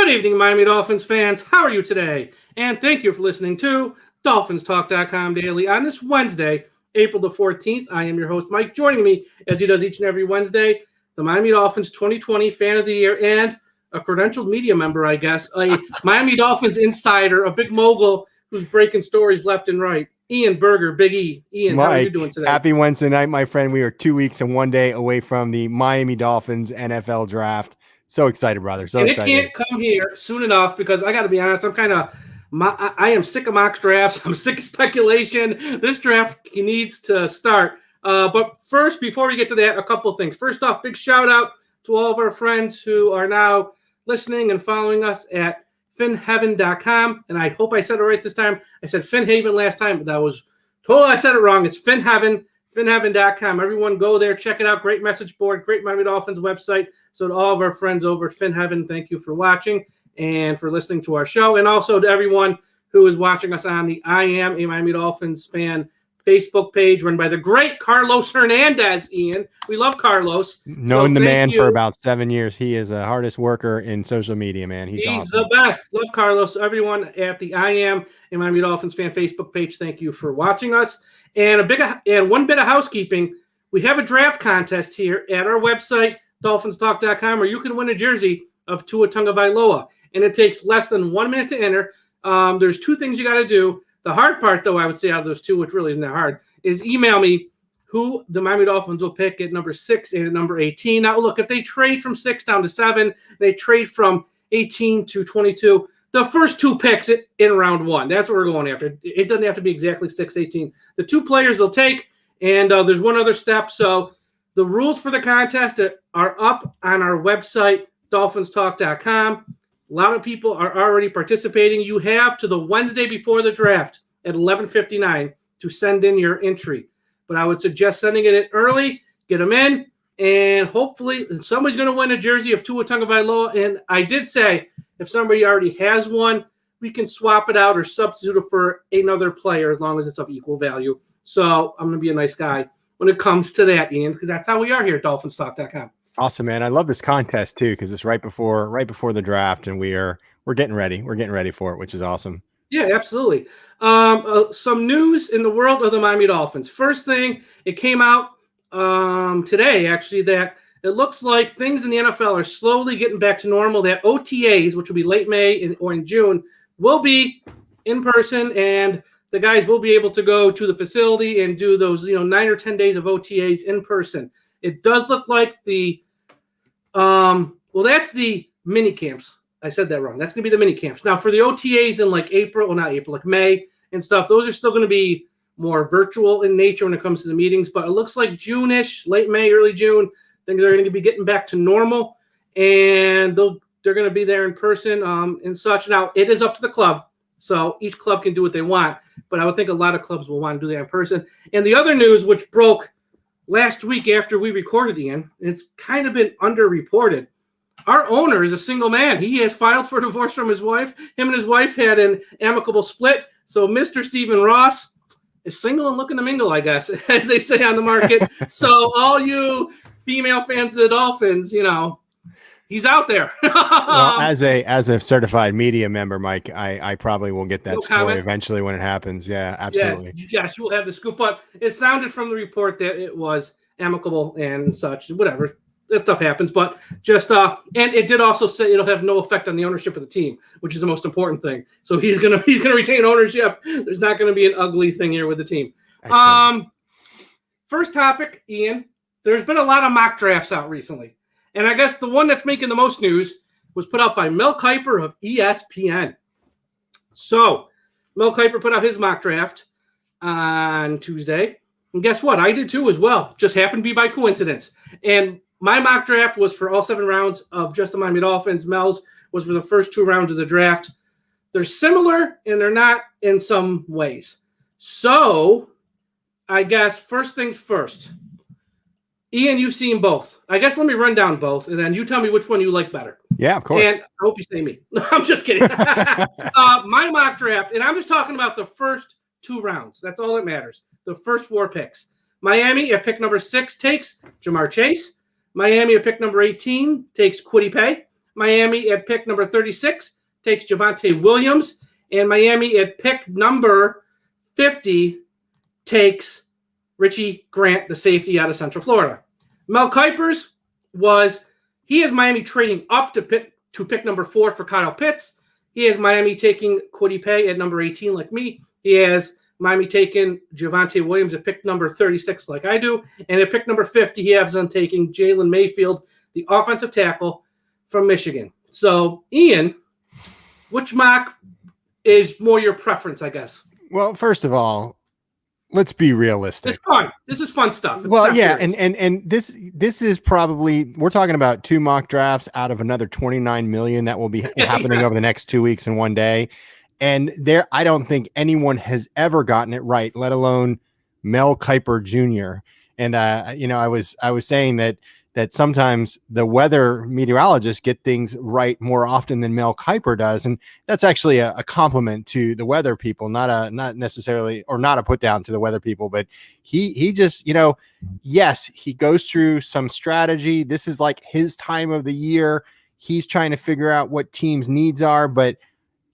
Good evening, Miami Dolphins fans. How are you today? And thank you for listening to DolphinsTalk.com daily on this Wednesday, April the 14th. I am your host, Mike. Joining me, as he does each and every Wednesday, the Miami Dolphins 2020 Fan of the Year and a credentialed media member, I guess, a Miami Dolphins insider, a big mogul who's breaking stories left and right. Ian Berger, Big E. Ian, Mike, how are you doing today? Happy Wednesday night, my friend. We are 2 weeks and 1 day away from the Miami Dolphins NFL draft. So excited, brother. So excited. It can't come here soon enough because I got to be honest, I am sick of mock drafts. I'm sick of speculation. This draft needs to start. But first, before we get to that, a couple of things. First off, big shout out to all of our friends who are now listening and following us at finheaven.com. And I hope I said it right this time. I said Finhaven last time, but that was totally, I said it wrong. It's Finheaven, finheaven.com. Everyone go there, check it out. Great message board, great Miami Dolphins website. So to all of our friends over at Finheaven, thank you for watching and for listening to our show. And also to everyone who is watching us on the I Am a Miami Dolphins Fan Facebook page run by the great Carlos Hernandez, Ian. We love Carlos. Known the man for about 7 years. He is the hardest worker in social media, man. He's awesome. The best. Love Carlos. Everyone at the I Am a Miami Dolphins Fan Facebook page, thank you for watching us. And one bit of housekeeping. We have a draft contest here at our website, DolphinsTalk.com, where you can win a jersey of Tua Tagovailoa. And it takes less than 1 minute to enter. There's two things you got to do. The hard part, though, I would say out of those two, which really isn't that hard, is email me who the Miami Dolphins will pick at number 6 and at number 18. Now, look, if they trade from 6 down to 7, they trade from 18 to 22, the first two picks in round 1. That's what we're going after. It doesn't have to be exactly 6, 18. The two players they'll take, and there's one other step. So the rules for the contest are up on our website, DolphinsTalk.com. A lot of people are already participating. You have to the Wednesday before the draft at 11:59 to send in your entry. But I would suggest sending it in early, get them in, and hopefully somebody's going to win a jersey of Tua Tagovailoa. And I did say if somebody already has one, we can swap it out or substitute it for another player as long as it's of equal value. So I'm going to be a nice guy when it comes to that, Ian, because that's how we are here at DolphinsTalk.com. Awesome, man. I love this contest too because it's right before the draft, and we're getting ready. We're getting ready for it, which is awesome. Yeah, absolutely. Some news in the world of the Miami Dolphins. First thing, it came out today actually that it looks like things in the NFL are slowly getting back to normal. That OTAs, which will be late May or in June, will be in person, and the guys will be able to go to the facility and do those 9 or 10 days of OTAs in person. It does look like that's the mini camps. I said that wrong. That's going to be the mini camps. Now, for the OTAs in like May and stuff, those are still going to be more virtual in nature when it comes to the meetings. But it looks like June-ish, late May, early June, things are going to be getting back to normal. And they're going to be there in person and such. Now, it is up to the club. So each club can do what they want. But I would think a lot of clubs will want to do that in person. And the other news, which broke last week after we recorded, Ian, it's kind of been underreported. Our owner is a single man. He has filed for divorce from his wife. Him and his wife had an amicable split. So Mr. Stephen Ross is single and looking to mingle, I guess, as they say on the market. So all you female fans of the Dolphins, he's out there. Well, as a certified media member, Mike, I probably will get that story eventually when it happens. Yeah, absolutely. Yeah, yes, you will have the scoop. But it sounded from the report that it was amicable and such. Whatever, that stuff happens. But just and it did also say it'll have no effect on the ownership of the team, which is the most important thing. So he's gonna retain ownership. There's not going to be an ugly thing here with the team. Excellent. First topic, Ian. There's been a lot of mock drafts out recently. And I guess the one that's making the most news was put out by Mel Kiper of ESPN. So Mel Kiper put out his mock draft on Tuesday. And guess what? I did too as well. Just happened to be by coincidence. And my mock draft was for all 7 rounds of just the Miami Dolphins. Mel's was for the first 2 rounds of the draft. They're similar and they're not in some ways. So I guess first things first. Ian, you've seen both. I guess let me run down both, and then you tell me which one you like better. Yeah, of course. And I hope you say me. I'm just kidding. My mock draft, and I'm just talking about the first 2 rounds. That's all that matters. The first 4 picks. Miami at pick number 6 takes Jamar Chase. Miami at pick number 18 takes Kwity Paye. Miami at pick number 36 takes Javonte Williams, and Miami at pick number 50 takes Richie Grant, the safety out of Central Florida. Mel Kiper's he has Miami trading up to pick number 4 for Kyle Pitts. He has Miami taking Kwity Paye at number 18 like me. He has Miami taking Javonte Williams at pick number 36 like I do. And at pick number 50, he has them taking Jalen Mayfield, the offensive tackle from Michigan. So, Ian, which mock is more your preference, I guess? Well, first of all, let's be realistic. It's fun. This is fun stuff. Well, yeah, and this is probably, we're talking about 2 mock drafts out of another 29 million that will be happening over the next 2 weeks and 1 day. And I don't think anyone has ever gotten it right, let alone Mel Kiper Jr. And I was saying that sometimes the weather meteorologists get things right more often than Mel Kiper does, and that's actually a compliment to the weather people, not necessarily, or not a put down to the weather people, but he just, yes, he goes through some strategy. This is like his time of the year. He's trying to figure out what teams' needs are, but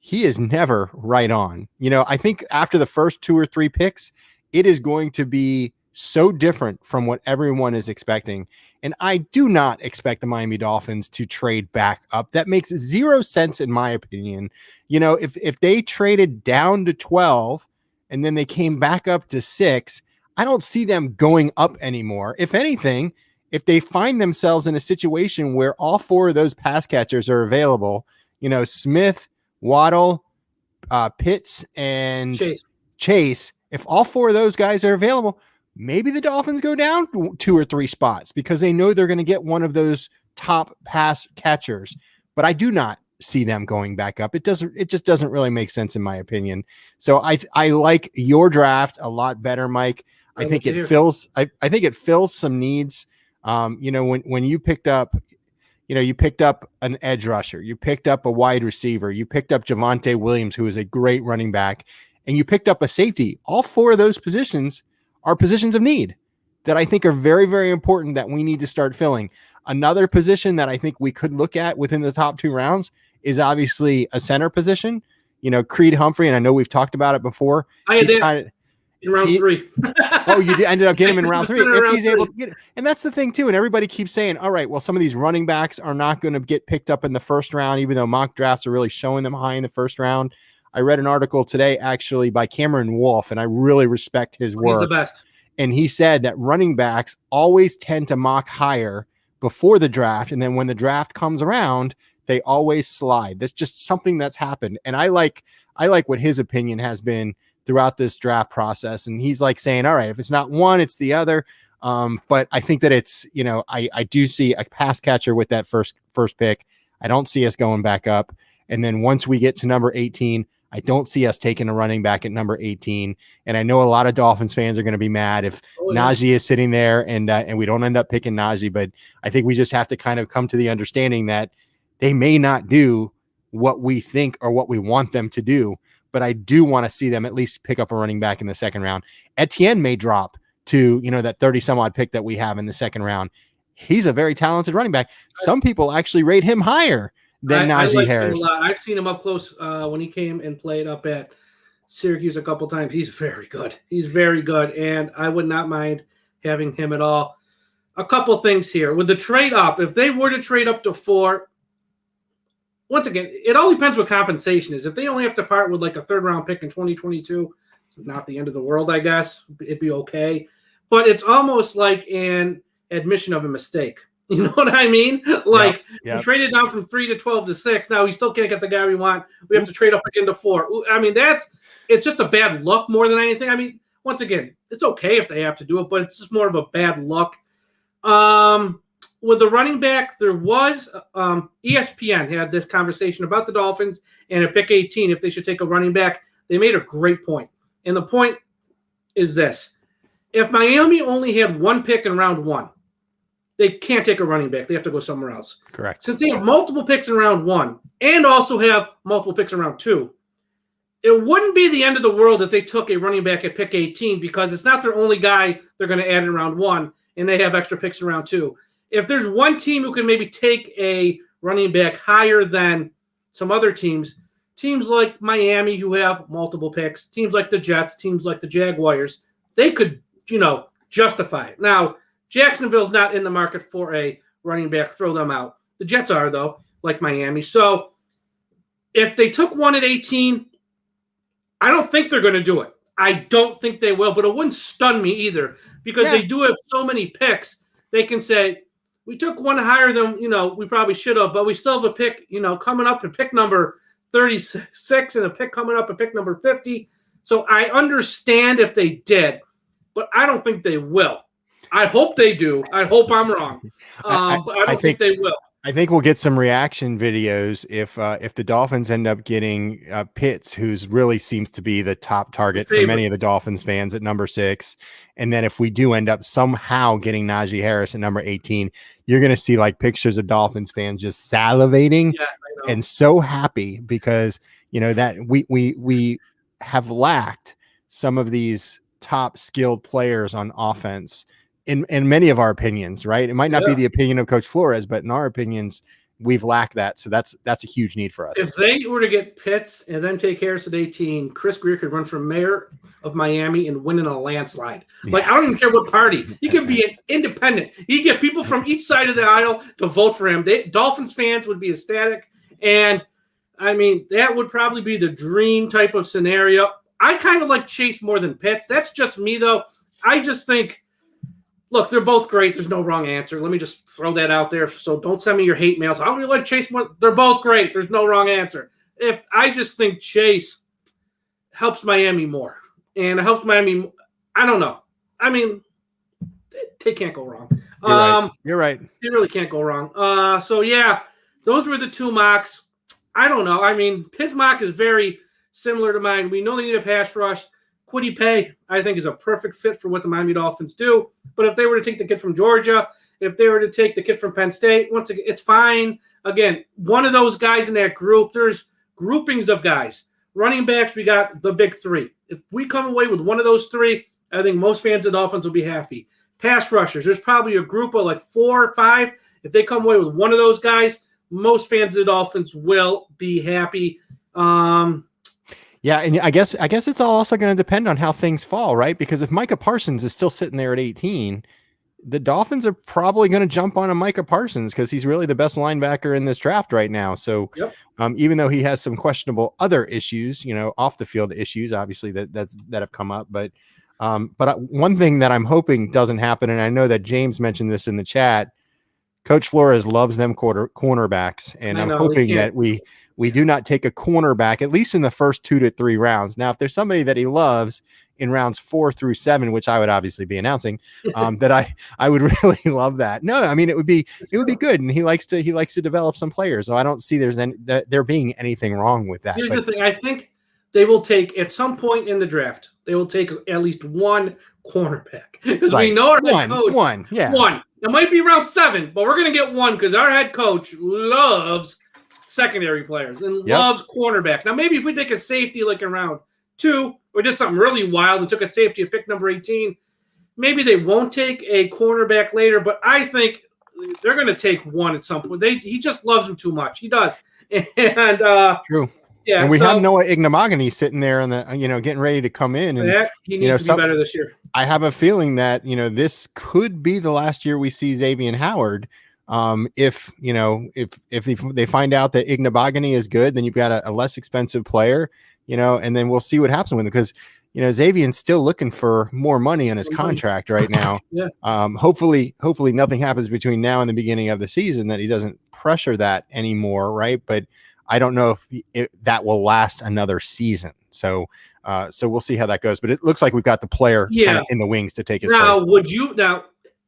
he is never right on. I think after the first 2 or 3 picks, it is going to be so different from what everyone is expecting. And I do not expect the Miami Dolphins to trade back up. That makes 0 sense in my opinion. If they traded down to 12 and then they came back up to 6, I don't see them going up anymore. If anything, if they find themselves in a situation where all 4 of those pass catchers are available, Smith, Waddle, Pitts, and Chase, if all 4 of those guys are available, maybe the Dolphins go down 2 or 3 spots because they know they're going to get one of those top pass catchers. But I do not see them going back up. It just doesn't really make sense in my opinion. So I like your draft a lot better, Mike. I think it fills some needs. When you picked up, you picked up an edge rusher, you picked up a wide receiver, you picked up Javonte Williams, who is a great running back, and you picked up a safety. All 4 of those positions are positions of need that I think are very, very important that we need to start filling. Another position that I think we could look at within the top 2 rounds is obviously a center position. Creed Humphrey, and I know we've talked about it before. I did in round 3. Oh, you ended up getting him in round 3. If he's able to get it. And that's the thing too. And everybody keeps saying, all right, well, some of these running backs are not going to get picked up in the first round, even though mock drafts are really showing them high in the first round. I read an article today actually by Cameron Wolf, and I really respect his work. He's the best. And he said that running backs always tend to mock higher before the draft. And then when the draft comes around, they always slide. That's just something that's happened. And I like what his opinion has been throughout this draft process. And he's like saying, all right, if it's not one, it's the other. But I think that it's, I do see a pass catcher with that first pick. I don't see us going back up. And then once we get to number 18, I don't see us taking a running back at number 18. And I know a lot of Dolphins fans are going to be mad if Najee is sitting there and we don't end up picking Najee. But I think we just have to kind of come to the understanding that they may not do what we think or what we want them to do. But I do want to see them at least pick up a running back in the second round. Etienne may drop to, that 30 some odd pick that we have in the second round. He's a very talented running back. Some people actually rate him higher than Najee Harris. I've seen him up close when he came and played up at Syracuse a couple times. He's very good. And I would not mind having him at all. A couple things here. With the trade up, if they were to trade up to 4, once again, it all depends what compensation is. If they only have to part with like a 3rd round pick in 2022, it's not the end of the world, I guess. It'd be okay. But it's almost like an admission of a mistake. You know what I mean? Like, we traded down from 3 to 12 to 6. Now we still can't get the guy we want. We have to trade up again to 4. I mean, it's just a bad look more than anything. I mean, once again, it's okay if they have to do it, but it's just more of a bad look. With the running back, there was ESPN had this conversation about the Dolphins and at pick 18, if they should take a running back. They made a great point. And the point is this. If Miami only had 1 pick in round 1, they can't take a running back. They have to go somewhere else. Correct. Since they have multiple picks in round 1 and also have multiple picks in round 2, it wouldn't be the end of the world if they took a running back at pick 18 because it's not their only guy they're going to add in round 1 and they have extra picks in round 2. If there's one team who can maybe take a running back higher than some other teams. Teams like Miami, who have multiple picks, teams like the Jets, teams like the Jaguars, they could, justify it. Now, Jacksonville's not in the market for a running back. Throw them out. The Jets are, though, like Miami. So if they took one at 18, I don't think they're going to do it. I don't think they will, but it wouldn't stun me either because they do have so many picks. They can say, we took one higher than, we probably should have, but we still have a pick, coming up at pick number 36 and a pick coming up at pick number 50. So I understand if they did, but I don't think they will. I hope they do. I hope I'm wrong. But I don't think they will. I think we'll get some reaction videos if the Dolphins end up getting Pitts, who's really seems to be the top target for many of the Dolphins fans at number 6. And then if we do end up somehow getting Najee Harris at number 18, you're going to see like pictures of Dolphins fans just salivating and so happy because, that we have lacked some of these top skilled players on offense. In many of our opinions, right? It might not be the opinion of Coach Flores, but in our opinions, we've lacked that. So that's a huge need for us. If they were to get Pitts and then take Harris at 18, Chris Greer could run for mayor of Miami and win in a landslide. Like, I don't even care what party. He could be an independent. He'd get people from each side of the aisle to vote for him. Dolphins fans would be ecstatic. And, that would probably be the dream type of scenario. I kind of like Chase more than Pitts. That's just me, though. I just think, look, they're both great. There's no wrong answer. Let me just throw that out there. So don't send me your hate mails. I don't really like Chase more. They're both great. There's no wrong answer. I just think Chase helps Miami more. And it helps Miami. I don't know. They can't go wrong. You're right. They really can't go wrong. Those were the two mocks. I don't know. His mock is very similar to mine. We know they need a pass rush. Kwity Paye, I think, is a perfect fit for what the Miami Dolphins do. But if they were to take the kid from Georgia, if they were to take the kid from Penn State, once again, it's fine. Again, one of those guys in that group, there's groupings of guys. Running backs, we got the big 3. If we come away with one of those 3, I think most fans of the Dolphins will be happy. Pass rushers, there's probably a group of like 4 or 5. If they come away with one of those guys, most fans of the Dolphins will be happy. Yeah, and I guess it's also going to depend on how things fall, right? Because if Micah Parsons is still sitting there at 18, the Dolphins are probably going to jump on a Micah Parsons because he's really the best linebacker in this draft right now. So even though he has some questionable other issues, off the field issues, obviously that have come up, but one thing that I'm hoping doesn't happen, and I know that James mentioned this in the chat, Coach Flores loves them cornerbacks, and I'm hoping that we do not take a cornerback, at least in the first 2 to 3 rounds. Now, if there's somebody that he loves in rounds 4 through 7, which I would obviously be announcing, that I would really love that. No, it would be good, and he likes to develop some players. So I don't see there being anything wrong with that. Here's the thing: I think they will take at some point in the draft. They will take at least one cornerback because we know our head coach. One. It might be round 7, but we're going to get one because our head coach loves secondary players and loves cornerbacks. Now, maybe if we take a safety like in round 2 or did something really wild and took a safety at pick number 18, maybe they won't take a cornerback later, but I think they're going to take one at some point. He just loves him too much. He does. And true. Yeah, and we have Noah Ignomagany sitting there on the, getting ready to come in. And he needs to be better this year. I have a feeling that, this could be the last year we see Xavier Howard. If they find out that Ignomagany is good, then you've got a less expensive player, and then we'll see what happens with him because, Xavier's still looking for more money on his contract right now. Hopefully nothing happens between now and the beginning of the season that he doesn't pressure that anymore. Right. But I don't know if that will last another season. So we'll see how that goes. But it looks like we've got the player kind of in the wings to take his place. Now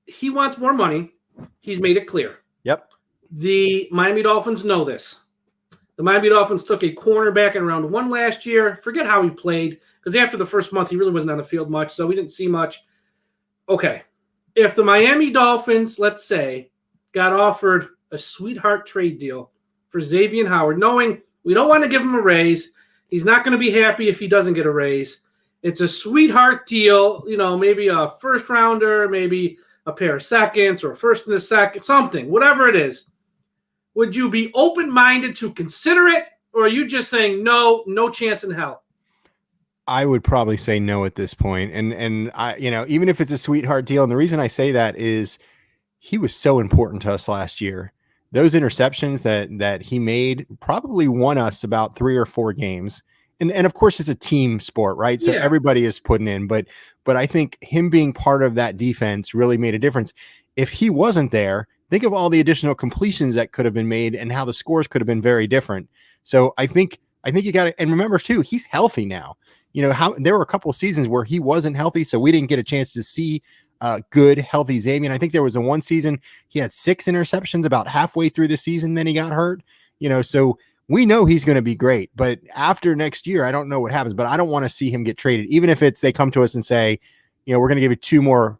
he wants more money. He's made it clear. Yep. The Miami Dolphins know this. The Miami Dolphins took a cornerback in round 1 last year. Forget how he played because after the first month, he really wasn't on the field much, so we didn't see much. Okay. If the Miami Dolphins, let's say, got offered a sweetheart trade deal for Xavier Howard, knowing we don't want to give him a raise. He's not going to be happy if he doesn't get a raise. It's a sweetheart deal, maybe a first rounder, maybe a pair of seconds or a first and a second, something, whatever it is. would you be open-minded to consider it, or are you just saying no chance in hell? I would probably say no at this point. And I, even if it's a sweetheart deal, and the reason I say that is he was so important to us last year. Those interceptions that he made probably won us about 3 or 4 games. And of course it's a team sport, right? So everybody is putting in, but I think him being part of that defense really made a difference. If he wasn't there, think of all the additional completions that could have been made and how the scores could have been very different. So I think you got to, and remember too, he's healthy now. How there were a couple of seasons where he wasn't healthy, so we didn't get a chance to see good, healthy Xavier. I think there was a one season he had 6 interceptions about halfway through the season, then he got hurt. So we know he's going to be great, but after next year, I don't know what happens. But I don't want to see him get traded, even if they come to us and say, we're going to give you 2 more,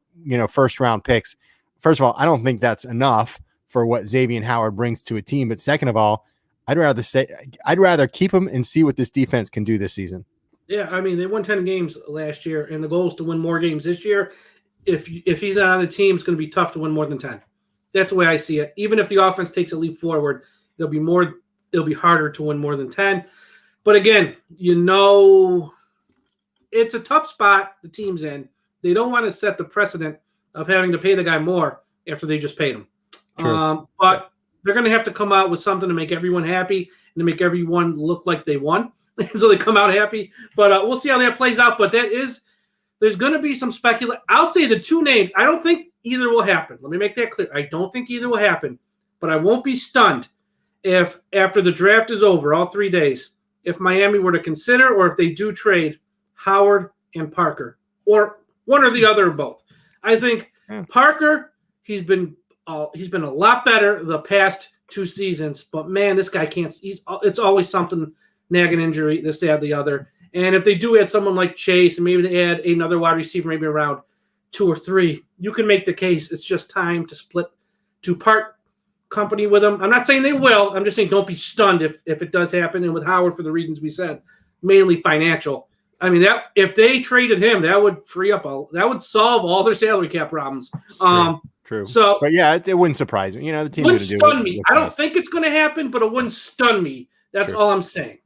first round picks. First of all, I don't think that's enough for what Xavier Howard brings to a team. But second of all, I'd rather keep him and see what this defense can do this season. Yeah, I mean, they won 10 games last year, and the goal is to win more games this year. If he's not on the team, it's going to be tough to win more than 10. That's the way I see it. Even if the offense takes a leap forward, it'll be harder to win more than 10. But again, it's a tough spot the team's in. They don't want to set the precedent of having to pay the guy more after they just paid him. But they're going to have to come out with something to make everyone happy and to make everyone look like they won. So they come out happy. But we'll see how that plays out. But there's going to be some speculation. I'll say the 2 names. I don't think either will happen. Let me make that clear. I don't think either will happen. But I won't be stunned if after the draft is over, all 3 days, if Miami were to consider or if they do trade Howard and Parker, or one or the other or both. I think Parker, he's been a lot better the past 2 seasons, but man, this guy can't. It's always something, nagging injury, this, that, the other. And if they do add someone like Chase, and maybe they add another wide receiver, maybe around 2 or 3, you can make the case. It's just time to part company with them. I'm not saying they will. I'm just saying don't be stunned if it does happen. And with Howard, for the reasons we said, mainly financial. I mean, that if they traded him, that would free up that would solve all their salary cap problems. True. So, but yeah, it wouldn't surprise me. The team wouldn't stun me. I don't think it's going to happen, but it wouldn't stun me. That's all I'm saying.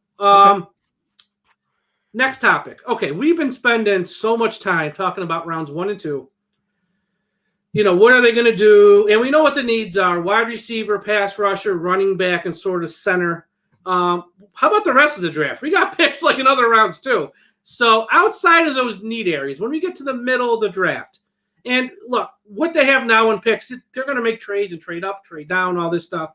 Next topic. Okay, we've been spending so much time talking about rounds 1 and 2. What are they going to do? And we know what the needs are: wide receiver, pass rusher, running back, and sort of center. How about the rest of the draft? We got picks like in other rounds too. So outside of those need areas, when we get to the middle of the draft, and look, what they have now in picks, they're going to make trades and trade up, trade down, all this stuff.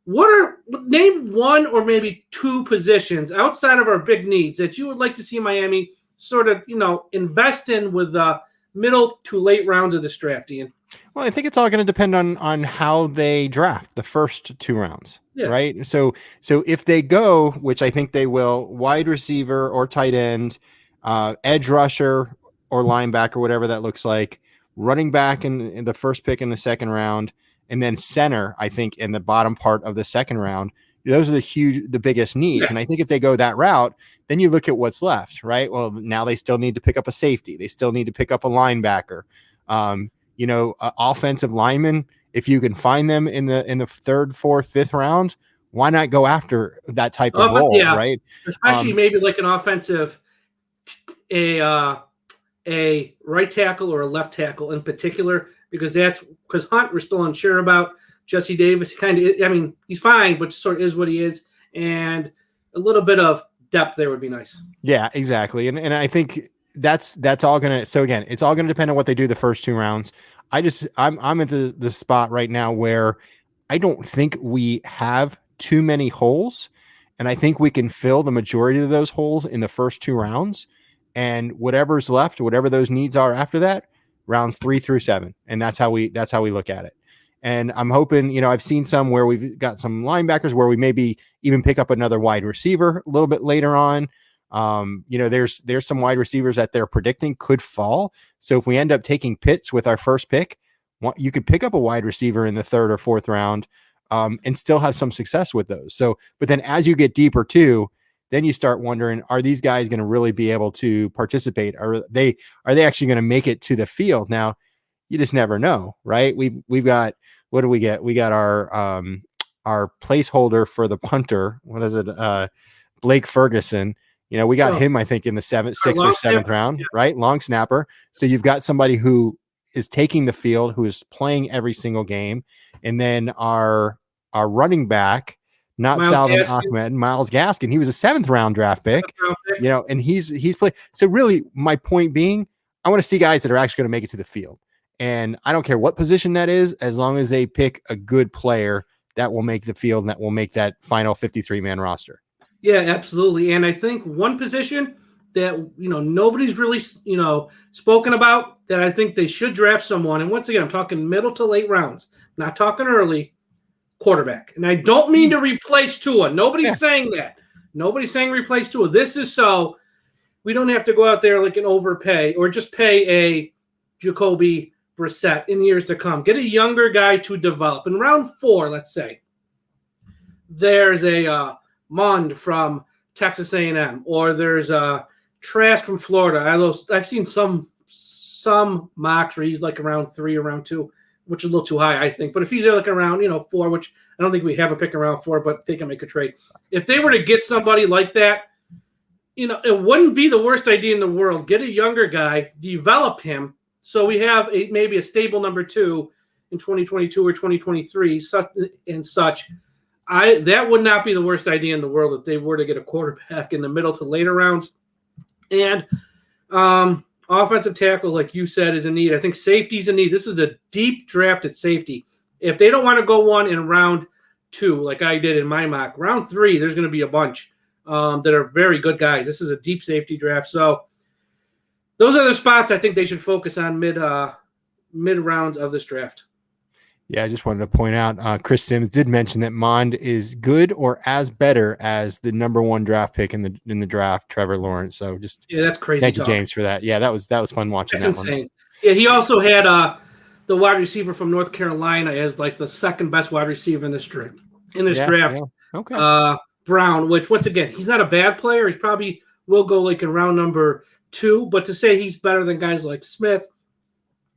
Name 1 or maybe 2 positions outside of our big needs that you would like to see Miami sort of, invest in with the middle to late rounds of this draft, Ian? Well, I think it's all going to depend on how they draft the first 2 rounds, right? So if they go, which I think they will, wide receiver or tight end, edge rusher or linebacker, whatever that looks like, running back in the first pick in the second round, and then center, I think, in the bottom part of the second round. Those are the biggest needs. Yeah. And I think if they go that route, then you look at what's left, right? Well, now they still need to pick up a safety. They still need to pick up a linebacker. Offensive linemen, if you can find them in the 3rd, 4th, 5th round, why not go after that type of role, right? Especially maybe like an offensive, a right tackle or a left tackle in particular, because Hunt we're still unsure about. Jesse Davis, he's fine, but sort of is what he is, and a little bit of depth there would be nice. Yeah, exactly, and I think that's all gonna. So again, it's all gonna depend on what they do the first 2 rounds. I'm at the spot right now where I don't think we have too many holes, and I think we can fill the majority of those holes in the first 2 rounds, and whatever's left, whatever those needs are after that, rounds 3 through 7, and that's how we look at it. And I'm hoping, I've seen some where we've got some linebackers where we maybe even pick up another wide receiver a little bit later on. There's some wide receivers that they're predicting could fall. So if we end up taking Pitts with our first pick, you could pick up a wide receiver in the 3rd or 4th round and still have some success with those. So, but then as you get deeper too, then you start wondering, are these guys going to really be able to participate? Are they actually going to make it to the field? Now, you just never know, right? We've got, what do we get? We got our our placeholder for the punter. What is it? Blake Ferguson. You know, we got him, I think, in the sixth or seventh round, right? Long snapper. So you've got somebody who is taking the field, who is playing every single game. And then our running back, not Salvin Ahmed, Myles Gaskin. He was a 7th round draft pick, you know, and he's played. So really, my point being, I want to see guys that are actually going to make it to the field. And I don't care what position that is, as long as they pick a good player that will make the field and that will make that final 53-man roster. Yeah, absolutely. And I think one position that, you know, nobody's really, you know, spoken about that I think they should draft someone. And once again, I'm talking middle to late rounds, not talking early, quarterback. And I don't mean to replace Tua. Nobody's saying that. Nobody's saying replace Tua. This is so we don't have to go out there like an overpay or just pay a Jacoby Brissett in years to come. Get a younger guy to develop. In round 4, let's say, there's a Mond from Texas A&M, or there's a Trask from Florida. I've seen some mocks where he's like around 3 or around 2, which is a little too high, I think. But if he's there like around 4, which I don't think we have a pick around 4, but they can make a trade. If they were to get somebody like that, you know, it wouldn't be the worst idea in the world. Get a younger guy, develop him, so we have maybe a stable number 2 in 2022 or 2023, such. That would not be the worst idea in the world if they were to get a quarterback in the middle to later rounds. And offensive tackle, like you said, is a need. I think safety's a need. This is a deep draft at safety. If they don't want to go one in round 2, like I did in my mock, round 3, there's going to be a bunch that are very good guys. This is a deep safety draft. So those are the spots I think they should focus on mid round of this draft. Yeah, I just wanted to point out, Chris Sims did mention that Mond is good or as better as the number 1 draft pick in the draft, Trevor Lawrence. So just that's crazy. Thank you, James, for that. Yeah, that was fun watching. That's insane. One. Yeah, he also had the wide receiver from North Carolina as like the 2nd best wide receiver in this draft. Yeah. Okay. Brown, which once again, he's not a bad player. He probably will go like in round number 2, but to say he's better than guys like Smith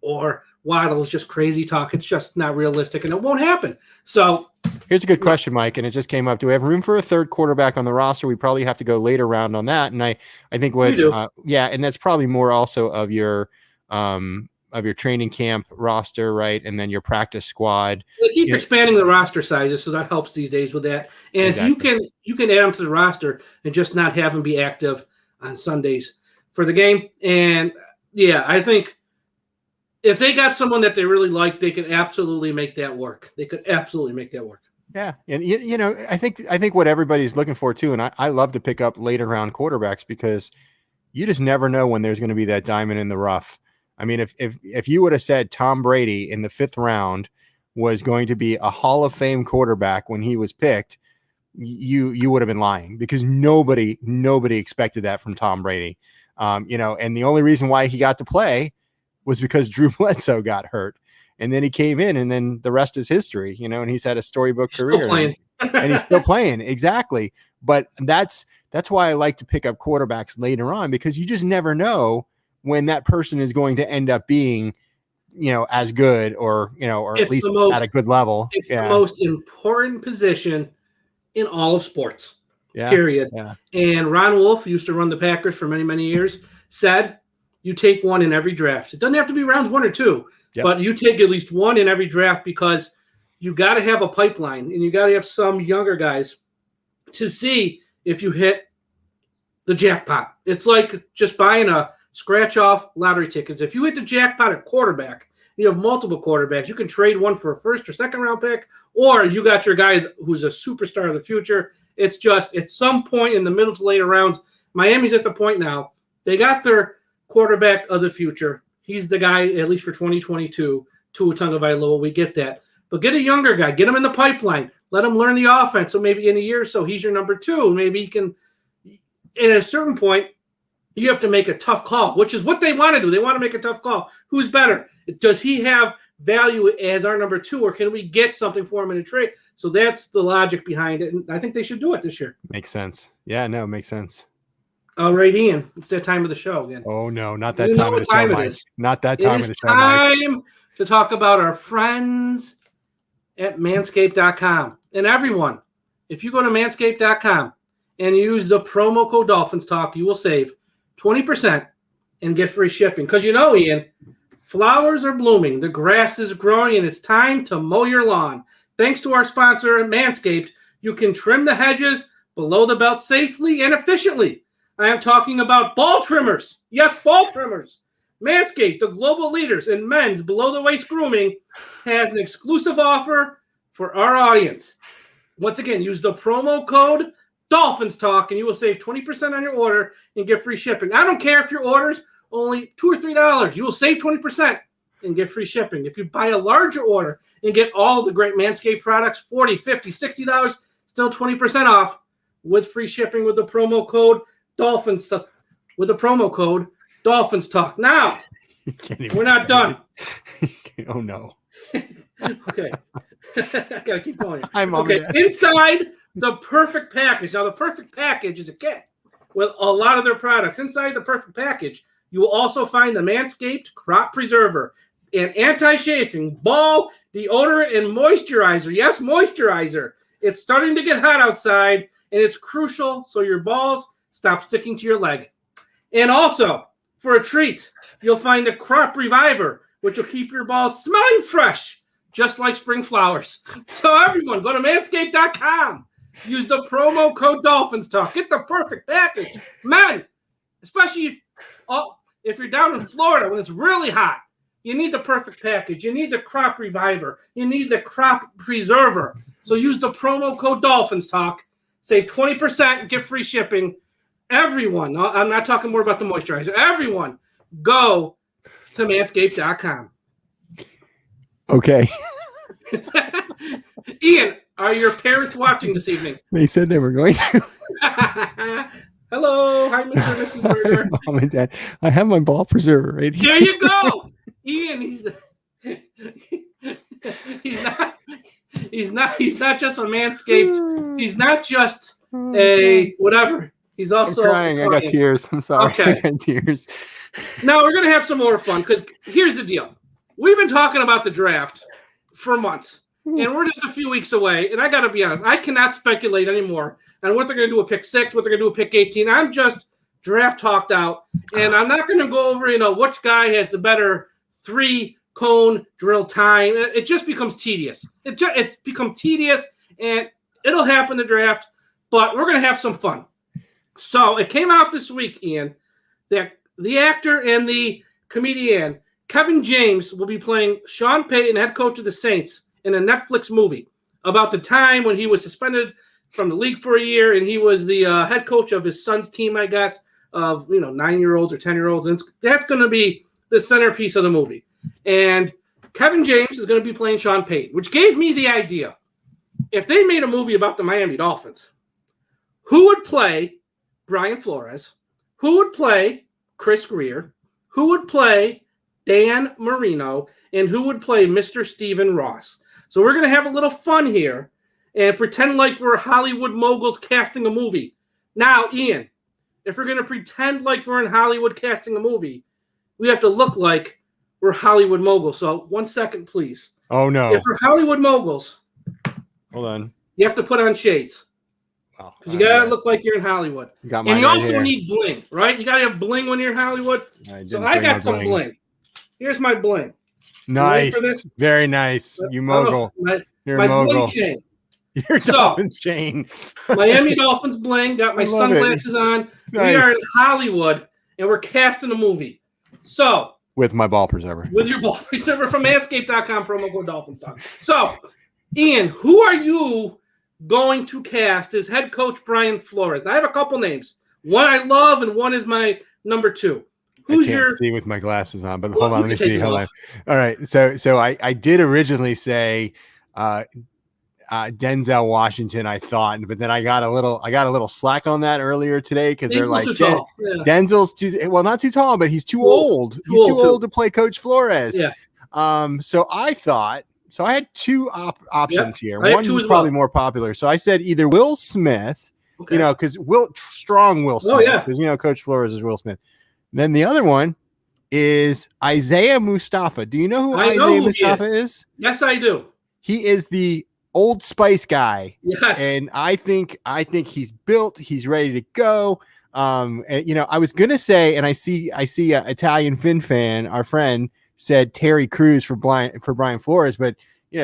or Waddle is just crazy talk. It's just not realistic, and it won't happen. So here's a good question, Mike, and it just came up. Do we have room for a 3rd quarterback on the roster? We probably have to go later round on that. And I think and that's probably more also of your training camp roster, right? And then your practice squad. They keep expanding the roster sizes, so that helps these days with that. And exactly. If you can add them to the roster and just not have them be active on Sundays for the game. And yeah, I think if they got someone that they really like, they could absolutely make that work. Yeah. And you know, I think what everybody's looking for too, and I love to pick up later round quarterbacks because you just never know when there's going to be that diamond in the rough. I mean, if you would have said Tom Brady in the 5th round was going to be a Hall of Fame quarterback when he was picked, you would have been lying, because nobody expected that from Tom Brady. You know, and the only reason why he got to play was because Drew Bledsoe got hurt, and then he came in, and then the rest is history, you know, and he's had a storybook career and he's still playing. Exactly. But that's why I like to pick up quarterbacks later on, because you just never know when that person is going to end up being, you know, as good or, you know, or at least at a good level. It's the most important position in all of sports, period. Yeah. And Ron Wolf, who used to run the Packers for many, many years, said, you take one in every draft. It doesn't have to be rounds 1 or 2, but you take at least one in every draft, because you got to have a pipeline and you got to have some younger guys to see if you hit the jackpot. It's like just buying a scratch-off lottery tickets. If you hit the jackpot at quarterback, you have multiple quarterbacks, you can trade one for a 1st or 2nd round pick, or you got your guy who's a superstar of the future. It's just at some point in the middle to later rounds, Miami's at the point now, they got their quarterback of the future. He's the guy, at least for 2022, Tua Tagovailoa. We get that. But get a younger guy. Get him in the pipeline. Let him learn the offense. So maybe in a year or so, he's your number 2. Maybe he can – at a certain point, you have to make a tough call, which is what they want to do. They want to make a tough call. Who's better? Does he have value as our number 2, or can we get something for him in a trade? So that's the logic behind it, and I think they should do it this year. Makes sense. Yeah, no, makes sense. All right, Ian. It's that time of the show again. Oh, no, not that time of the show, Mike. Not that time of the show, Mike. It's time to talk about our friends at manscaped.com. And everyone, if you go to manscaped.com and use the promo code DolphinsTalk, you will save 20% and get free shipping. Because you know, Ian, flowers are blooming, the grass is growing, and it's time to mow your lawn. Thanks to our sponsor, Manscaped, you can trim the hedges below the belt safely and efficiently. I am talking about ball trimmers. Yes, ball trimmers. Manscaped, the global leaders in men's below-the-waist grooming, has an exclusive offer for our audience. Once again, use the promo code DolphinsTalk, and you will save 20% on your order and get free shipping. I don't care if your order's only $2 or $3. You will save 20% and get free shipping. If you buy a larger order and get all the great Manscaped products, $40, $50, $60, still 20% off with free shipping with the promo code DolphinsTalk. Now, we're not done. Oh, no. Okay. I got to keep going. Okay. Inside the perfect package. Now, the perfect package is a kit with a lot of their products. Inside the perfect package, you will also find the Manscaped Crop Preserver, an anti-chafing, ball, deodorant, and moisturizer. Yes, moisturizer. It's starting to get hot outside, and it's crucial so your balls stop sticking to your leg. And also, for a treat, you'll find a Crop Reviver, which will keep your balls smelling fresh, just like spring flowers. So everyone, go to manscaped.com. Use the promo code DolphinsTalk. Get the perfect package. Men, especially if you're down in Florida when it's really hot, you need the perfect package. You need the Crop Reviver. You need the Crop Preserver. So use the promo code DolphinsTalk. Save 20% and get free shipping. Everyone, I'm not talking more about the moisturizer. Everyone, go to manscaped.com. Okay. Ian, are your parents watching this evening? They said they were going to. Hello. Hi, Mr. and Mrs. Berger. Mom and Dad, I have my ball preserver right here. There you go. Ian, he's not just a Manscaped. He's not just a whatever. He's also crying. I got tears. I'm sorry. Okay. I got tears. Now we're gonna have some more fun because here's the deal. We've been talking about the draft for months, and we're just a few weeks away. And I got to be honest, I cannot speculate anymore on what they're going to do with pick 6, what they're going to do with pick 18. I'm just draft talked out, and I'm not going to go over, which guy has the better 3-cone drill time. It just becomes tedious. It's become tedious, and it'll happen in the draft, but we're going to have some fun. So it came out this week, Ian, that the actor and the comedian Kevin James will be playing Sean Payton, head coach of the Saints, in a Netflix movie about the time when he was suspended from the league for a year, and he was the head coach of his son's team, I guess, of 9-year-olds or 10-year-olds. And that's going to be the centerpiece of the movie. And Kevin James is going to be playing Sean Payton, which gave me the idea. If they made a movie about the Miami Dolphins, who would play Brian Flores? Who would play Chris Greer? Who would play Dan Marino? And who would play Mr. Stephen Ross? So we're going to have a little fun here and pretend like we're Hollywood moguls casting a movie. Now, Ian, if we're going to pretend like we're in Hollywood casting a movie, we have to look like we're Hollywood moguls. So 1 second, please. Oh, no. If we're Hollywood moguls, hold on. You have to put on shades. Oh, because you got to look like you're in Hollywood. And you also need bling, right? You got to have bling when you're in Hollywood. So I got some bling. Here's my bling. Nice. Very nice. You mogul. You're a mogul. Chain. Your Dolphins chain. Miami Dolphins bling. Got my sunglasses on. Nice. We are in Hollywood, and we're casting a movie. So with my ball preserver. With your ball preserver from manscaped.com, promo code DolphinsTalk. So, Ian, who are you going to cast as head coach Brian Flores? I have a couple names. One I love, and one is my number 2. I can't see with my glasses on, but hold on, let me see. Hold on. All right, so I did originally say Denzel Washington, I thought, but then I got a little slack on that earlier today because they're like Denzel's not too tall, but he's too old. He's too old to play Coach Flores. Yeah. So I thought. So I had 2 options here. One is probably more popular. So I said either Will Smith, because Will Smith, because Coach Flores is Will Smith. Then the other one is Isaiah Mustafa. Do you know who Isaiah Mustafa is? Yes, I do. He is the Old Spice guy. Yes. And I think he's built, he's ready to go. And I was gonna say, and I see a Italian Fin fan, our friend, said Terry Crews for Brian Flores, but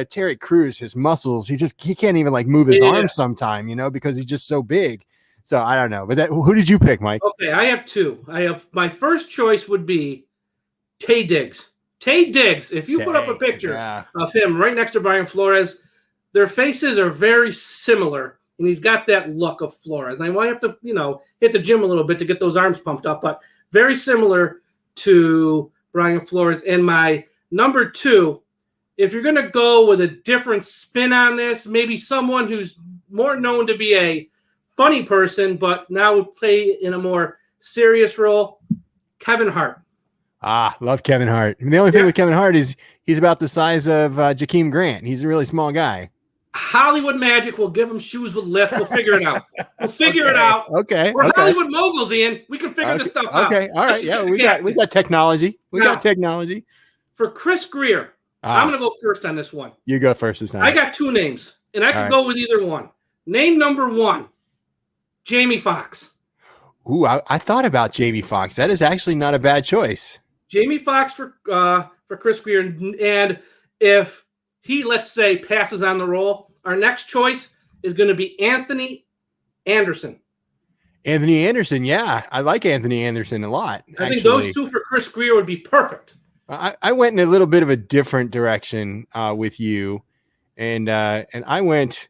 Terry Crews, his muscles, he can't even like move his arms sometime, because he's just so big. So I don't know. But who did you pick, Mike? Okay, I have two. My first choice would be Taye Diggs. Taye Diggs, if you put up a picture of him right next to Brian Flores, their faces are very similar, and he's got that look of Flores. And I might have to, hit the gym a little bit to get those arms pumped up, but very similar to Brian Flores. And my number two, if you're going to go with a different spin on this, maybe someone who's more known to be a funny person, but now would play in a more serious role, Kevin Hart. Love Kevin Hart. The only thing with Kevin Hart is he's about the size of Jakeem Grant. He's a really small guy. Hollywood magic will give him shoes with lift. We'll figure it out. We'll figure it out. Okay. We're Hollywood moguls, Ian. We can figure this stuff out. Okay. All right. Yeah, we got technology. We got technology. For Chris Greer, I'm going to go first on this one. You go first this time. I got two names, and I could go with either one. Name number one, Jamie Foxx. Ooh, I thought about Jamie Foxx. That is actually not a bad choice. Jamie Foxx for Chris Greer, and if he, let's say, passes on the role, our next choice is going to be Anthony Anderson. Anthony Anderson, yeah. I like Anthony Anderson a lot. I think those two for Chris Greer would be perfect. I went in a little bit of a different direction with you, and I went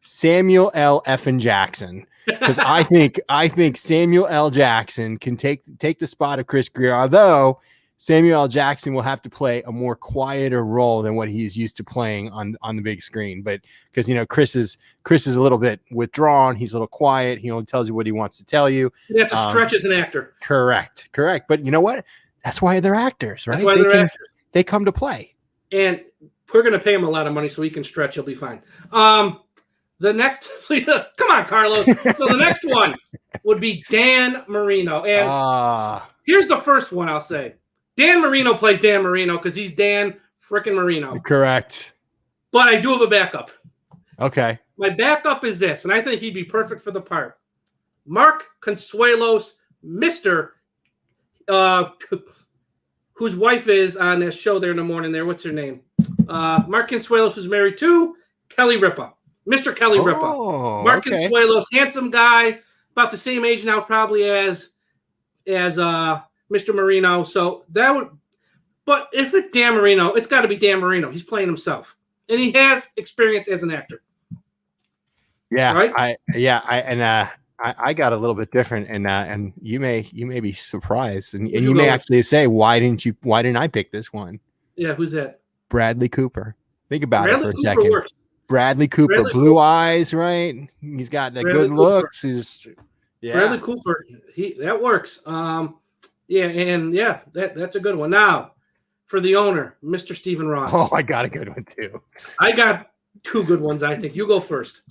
Samuel L. Effin Jackson, because I think Samuel L. Jackson can take the spot of Chris Greer, although Samuel L. Jackson will have to play a more quieter role than what he's used to playing on the big screen. But because Chris is a little bit withdrawn, he's a little quiet. He only tells you what he wants to tell you. You have to stretch as an actor. Correct. But you know what? That's why they're actors, right? That's why they're actors. They come to play. And we're going to pay him a lot of money so he can stretch. He'll be fine. The next, come on, Carlos. So the next one would be Dan Marino. And here's the first one I'll say. Dan Marino plays Dan Marino because he's Dan frickin' Marino. Correct. But I do have a backup. Okay. My backup is this, and I think he'd be perfect for the part. Mark Consuelos, Mr. Whose wife is on this show there in the morning there. What's her name? Mark Consuelos was married to Kelly Ripa. Mr. Kelly Ripa. Mark Consuelos, handsome guy, about the same age now probably as Mr. Marino. So that would, but if it's Dan Marino, it's got to be Dan Marino. He's playing himself, and he has experience as an actor. Yeah, right. I got a little bit different, and you may be surprised, and you may actually say, why didn't I pick this one? Yeah, who's that? Bradley Cooper. Think about it for a second. Works. Bradley Cooper, blue eyes, right? He's got the good looks. Bradley Cooper, that works. That's a good one. Now, for the owner, Mr. Stephen Ross. Oh, I got a good one too. I got two good ones. I think you go first.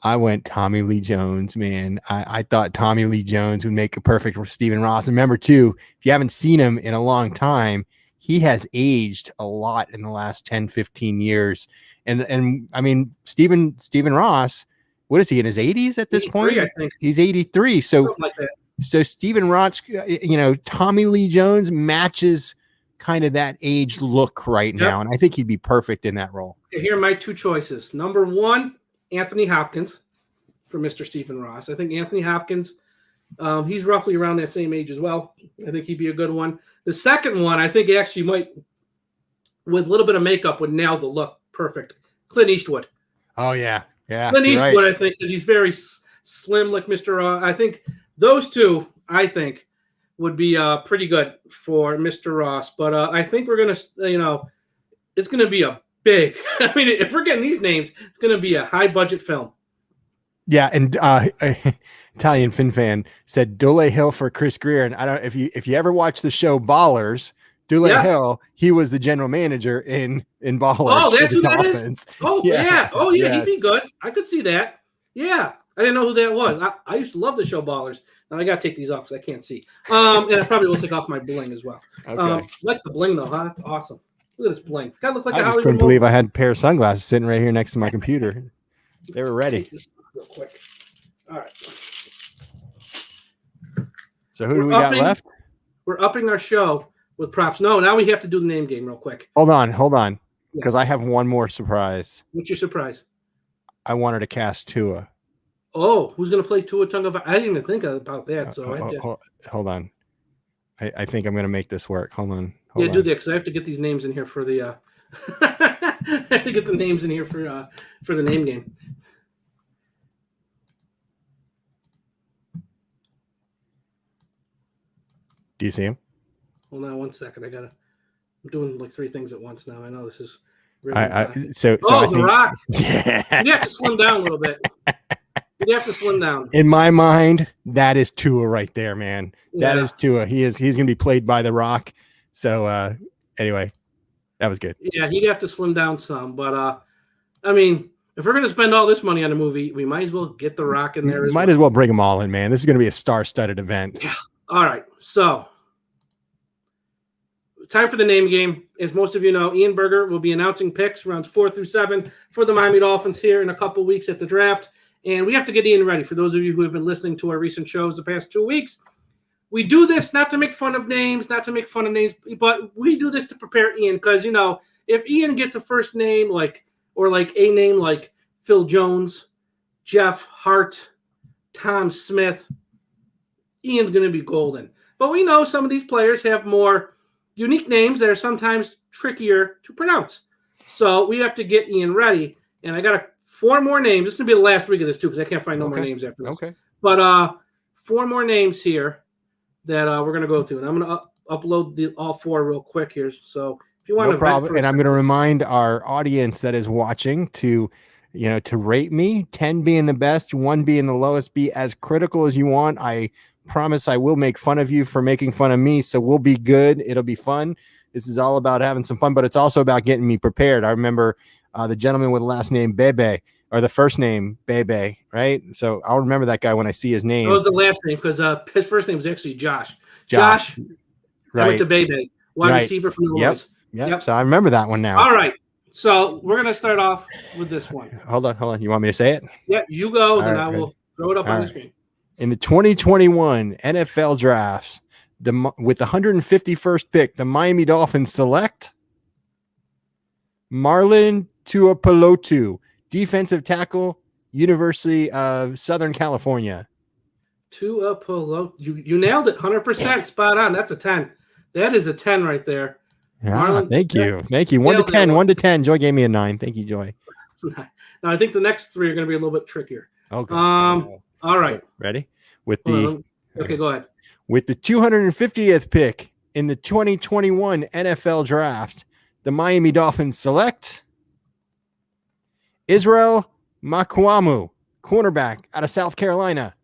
I went Tommy Lee Jones, man. I thought Tommy Lee Jones would make a perfect for Stephen Ross. And remember, too, if you haven't seen him in a long time, he has aged a lot in the last 10, 15 years. And I mean, Stephen Ross, what is he, in his 80s at this point? I think. He's 83. So, like that. So Stephen Ross, Tommy Lee Jones matches kind of that age look right now. And I think he'd be perfect in that role. Here are my two choices. Number one, Anthony Hopkins for Mr. Stephen Ross. I think Anthony Hopkins, he's roughly around that same age as well. I think he'd be a good one. The second one, I think actually might, with a little bit of makeup, would nail the look perfect. Clint Eastwood. Oh, yeah. Yeah. Clint Eastwood, right. I think, because he's very slim like Mr. Ross. I think those two, would be pretty good for Mr. Ross. But I think we're going to, it's going to be a big. I mean, if we're getting these names, it's going to be a high budget film. Yeah, and Italian Fin fan said Dule Hill for Chris Greer, and I don't if you ever watch the show Ballers, Dule Hill, he was the general manager in Ballers. Oh, that's who Dolphins. That is. Oh yeah. Oh yeah, yes. He'd be good. I could see that. Yeah, I didn't know who that was. I used to love the show Ballers. Now I got to take these off because I can't see. And I probably will take off my bling as well. Okay. Like the bling though, huh? That's awesome. Look at this blank. Guy look like I a just Hollywood couldn't believe mogul. I had a pair of sunglasses sitting right here next to my computer. They were ready. Take this real quick. All right. So who do we got left? We're upping our show with props. No, now we have to do the name game real quick. Hold on. Because Yes. I have one more surprise. What's your surprise? I wanted to cast Tua. Oh, who's going to play Tua Tagovailoa? I didn't even think about that. So hold on. I think I'm going to make this work. Hold on. Do that because I have to get these names in here for the. I have to get the names in here for the name game. Do you see him? Hold on 1 second. I'm doing like 3 things at once now. I know this is. So The Rock. Yeah. You have to slim down a little bit. You have to slim down. In my mind, that is Tua right there, man. Yeah. That is Tua. He's going to be played by The Rock. So anyway, that was good. Yeah, he'd have to slim down some, but I mean, if we're going to spend all this money on a movie, we might as well get The Rock in there. Might as well bring them all in, man. This is going to be a star-studded event. Yeah. All right, so time for the name game. As most of you know, Ian Berger will be announcing picks rounds 4 through 7 for the Miami Dolphins here in a couple weeks at the draft. And we have to get Ian ready. For those of you who have been listening to our recent shows the past 2 weeks, we do this not to make fun of names, but we do this to prepare Ian because, you know, if Ian gets a first name or a name like Phil Jones, Jeff Hart, Tom Smith, Ian's going to be golden. But we know some of these players have more unique names that are sometimes trickier to pronounce. So we have to get Ian ready. And I got 4 more names. This is going to be the last week of this, too, because I can't find no more names after this. Okay. But 4 more names here that we're going to go through. And I'm going to upload all 4 real quick here. So if you want to... No problem. And I'm going to remind our audience that is watching to rate me, 10 being the best, 1 being the lowest. Be as critical as you want. I promise I will make fun of you for making fun of me, so we'll be good. It'll be fun. This is all about having some fun, but it's also about getting me prepared. I remember the gentleman with the last name Bebe, or the first name Bebe, right? So I'll remember that guy when I see his name. That was the last name because his first name was actually Josh. Josh right. I went to Bebe, wide receiver from the Illinois. Yep. So I remember that one now. All right. So we're going to start off with this one. Hold on. You want me to say it? Yeah, you go, then I will throw it up on the screen. In the 2021 NFL drafts, with the 151st pick, the Miami Dolphins select Marlon Tuipulotu, defensive tackle, University of Southern California. Tuipulotu. You nailed it, 100%. Spot on. That's a 10. That is a 10 right there. Marlon, thank you. 1 to 10. 1 to 10. Joy gave me a 9. Thank you, Joy. Now I think the next 3 are going to be a little bit trickier. Okay. All right. Ready? Okay, go ahead. With the 250th pick in the 2021 NFL draft, the Miami Dolphins select Israel Makwamu, cornerback out of South Carolina.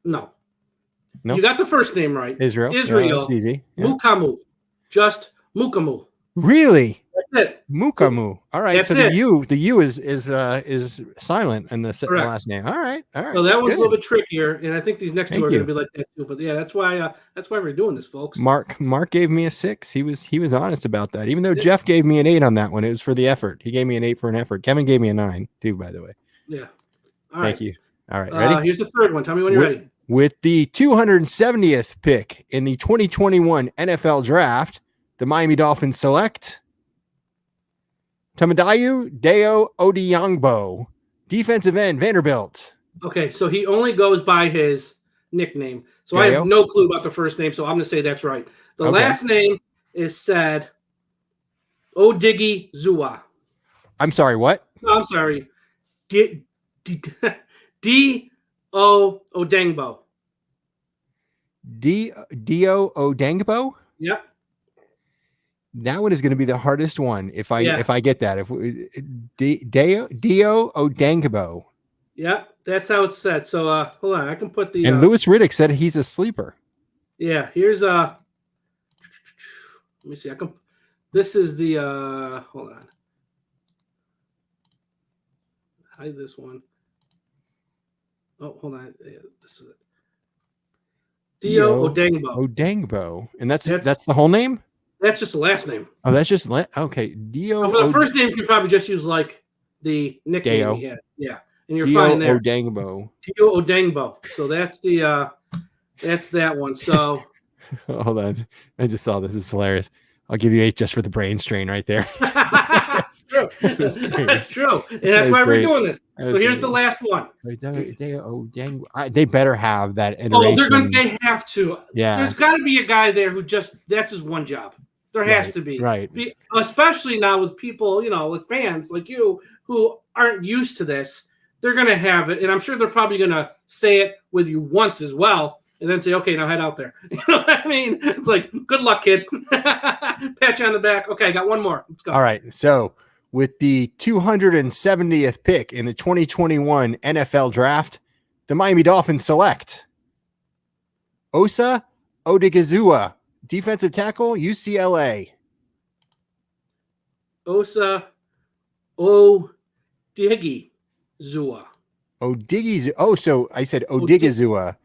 No. You got the first name right. Israel. Yeah, that's easy. Yeah. Mukamu. Just Mukamu. Really? That's it. Mukamu. All right. That's so it. the U is silent in the last name. All right. So that one's a little bit trickier, and I think these next 2 are going to be like that too. But yeah, that's why we're doing this, folks. Mark gave me a 6. He was honest about that. Even though Jeff gave me an 8 on that one, it was for the effort. He gave me an 8 for an effort. Kevin gave me a 9 too, by the way. Yeah. Thank you. All right. Ready? Here's the third one. Tell me when you're ready. With the 270th pick in the 2021 NFL draft, the Miami Dolphins select Tamadayu Deo Odiangbo, defensive end, Vanderbilt. Okay, so he only goes by his nickname. So I have no clue about the first name, so I'm going to say that's right. The last name is said Odighi Zua. I'm sorry, what? No, I'm sorry. D.O. Odengbo. Dio Odengbo? Yep. That one is going to be the hardest one if I get that. Dio Odengbo. Yep, that's how it's said. So hold on, I can put the. And Louis Riddick said he's a sleeper. Yeah, here's let me see. This is the hold on. Hide this one. Oh, hold on. Yeah, this is it. Dio Odengbo. Odengbo, and that's the whole name. That's just the last name. Oh, that's just okay. Dio. For the first name, you could probably just use like the nickname Deo. he had. Yeah, and you're Dio fine there. Odangbo. Dio Odangbo. So that's that one. So hold on, I just saw this is hilarious. I'll give you 8 just for the brain strain right there. That's true. That's true. And that's why we're doing this. So here's the last one. They better have that iteration. Oh, they have to. Yeah. There's got to be a guy there who that's his one job. There has to be. Right. Especially now with people, like fans like you who aren't used to this. They're going to have it. And I'm sure they're probably going to say it with you once as well. And then say, okay, now head out there. You know what I mean? It's like, good luck, kid. Pat you on the back. Okay, I got one more. Let's go. All right. So with the 270th pick in the 2021 NFL Draft, the Miami Dolphins select Osa Odigizua, defensive tackle, UCLA. Osa Odigizua. Odigizua. Oh, so I said Odigizua.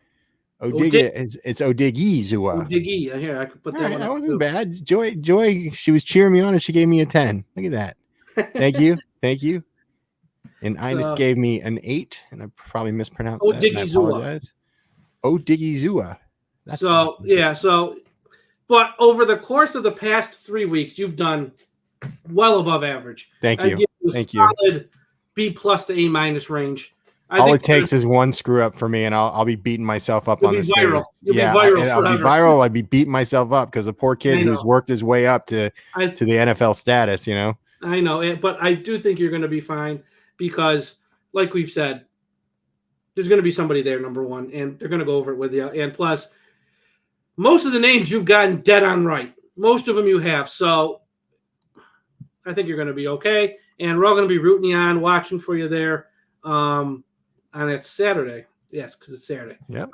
It's Odigizua. Here, I could put that one. That wasn't bad. Joy, she was cheering me on and she gave me a 10. Look at that. Thank you. And Ines gave me an 8, and I probably mispronounced that. Odigizua. Odigizua. That's awesome. Yeah. But over the course of the past 3 weeks, you've done well above average. Thank you. Thank you. Solid B+ to A- range. All it takes is one screw up for me, and I'll be beating myself up on this. You'll be viral I'll be viral. I'd be beating myself up because the poor kid who's worked his way up to the NFL status. I know, but I do think you're going to be fine because, like we've said, there's going to be somebody there, number one, and they're going to go over it with you. And plus, most of the names you've gotten dead on right. Most of them you have. So I think you're going to be okay. And we're all going to be rooting you on, watching for you there. And it's Saturday. Yes, because it's Saturday. Yep.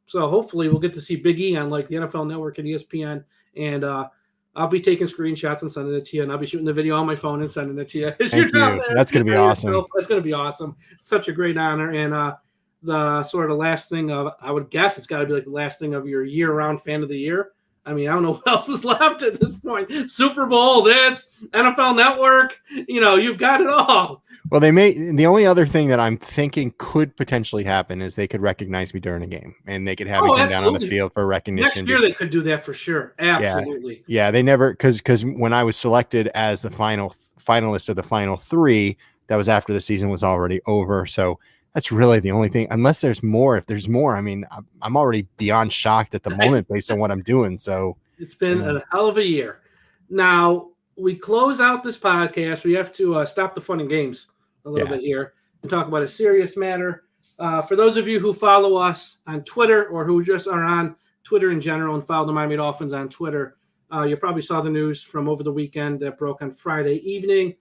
So hopefully we'll get to see Big E on like the NFL Network and ESPN. And I'll be taking screenshots and sending it to you. And I'll be shooting the video on my phone and sending it to you. Thank you. That's going to be awesome. That's going to be awesome. Such a great honor. And the sort of last thing of, I would guess it's got to be like the last thing of your year-round fan of the year. I mean, I don't know what else is left at this point. Super Bowl, this, NFL Network, you've got it all. Well, the only other thing that I'm thinking could potentially happen is they could recognize me during a game, and they could have me come down on the field for recognition. Next year they could do that for sure. Absolutely. Yeah, they never, because when I was selected as the finalist of the final 3, that was after the season was already over. So that's really the only thing, unless there's more. If there's more, I mean, I'm already beyond shocked at the moment based on what I'm doing. So it's been a hell of a year. Now we close out this podcast. We have to stop the fun and games a little bit here and talk about a serious matter. For those of you who follow us on Twitter or who just are on Twitter in general and follow the Miami Dolphins on Twitter, you probably saw the news from over the weekend that broke on Friday evening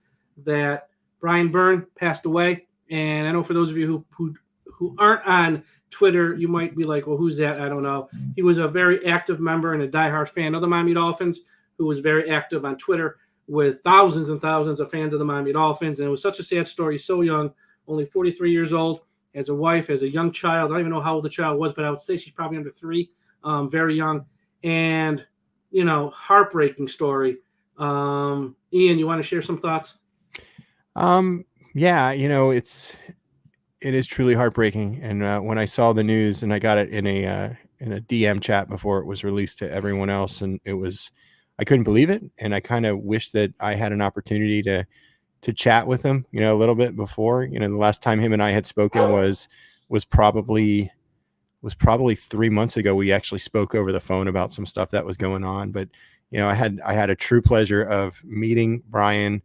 that Brian Byrne passed away. And I know for those of you who aren't on Twitter, you might be like, well, who's that? I don't know. He was a very active member and a diehard fan of the Miami Dolphins who was very active on Twitter with thousands and thousands of fans of the Miami Dolphins. And it was such a sad story. He's so young, only 43 years old, has a wife, has a young child. I don't even know how old the child was, but I would say she's probably under 3, very young. And, heartbreaking story. Ian, you want to share some thoughts? Yeah, it is truly heartbreaking. And when I saw the news, and I got it in a DM chat before it was released to everyone else, and I couldn't believe it. And I kind of wish that I had an opportunity to chat with him, a little bit before. The last time him and I had spoken was probably 3 months ago. We actually spoke over the phone about some stuff that was going on. But I had a true pleasure of meeting Brian